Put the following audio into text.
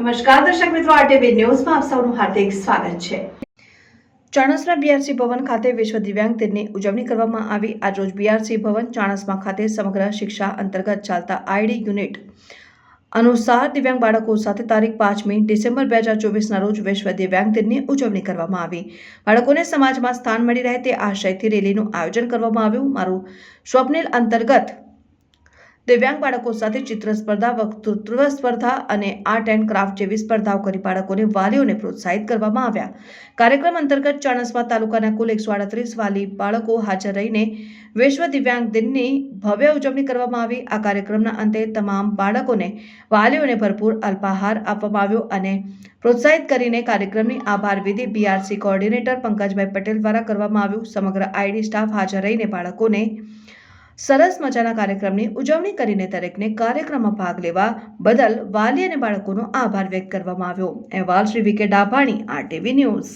નમસ્કાર દર્શક મિત્રો, આરટીવી ન્યૂઝમાં આપ સૌનું હાર્દિક સ્વાગત છે। ચાણસ્મા બીઆરસી ભવન ખાતે વિશ્વ દિવ્યાંગ દિનની ઉજવણી કરવામાં આવી। આજરોજ બીઆરસી ભવન ચાણસ્મા ખાતે સમગ્ર શિક્ષા અંતર્ગત ચાલતા આઈડી યુનિટ અનુસાર દિવ્યાંગ બાળકો સાથે તારીખ 5મી ડિસેમ્બર 2024ના રોજ વિશ્વ દિવ્યાંગ દિનની ઉજવણી કરવામાં આવી। બાળકોને સમાજમાં સ્થાન મળી રહે તે આશયથી રેલીનું આયોજન કરવામાં આવ્યું। મારું સ્વપ્નિલ અંતર્ગત દિવ્યાંગ બાળકો સાથે ચિત્ર સ્પર્ધા, વક્તૃત્વ સ્પર્ધા અને આર્ટ એન્ડ ક્રાફ્ટ જેવી સ્પર્ધાઓ કરી બાળકોને વાલીઓને પ્રોત્સાહિત કરવામાં આવ્યા। કાર્યક્રમ અંતર્ગત ચાણસ્મા તાલુકાના કુલ 138 વાલી બાળકો હાજર રહીને વિશ્વ દિવ્યાંગ દિનની ભવ્ય ઉજવણી કરવામાં આવી। આ કાર્યક્રમના અંતે તમામ બાળકોને વાલીઓને ભરપૂર અલ્પાહાર આપવામાં આવ્યો અને પ્રોત્સાહિત કરીને કાર્યક્રમની આભાર વિધિ બીઆરસી કોઓર્ડિનેટર પંકજભાઈ પટેલ દ્વારા કરવામાં આવ્યું। સમગ્ર આઈડી સ્ટાફ હાજર રહીને બાળકોને સરસ મજાના કાર્યક્રમની ઉજવણી કરીને દરેકને કાર્યક્રમમાં ભાગ લેવા બદલ વાલી અને બાળકોનો આભાર વ્યક્ત કરવામાં આવ્યો। અહેવાલ શ્રી વી કે ડાભાણી, આરટીવી ન્યૂઝ।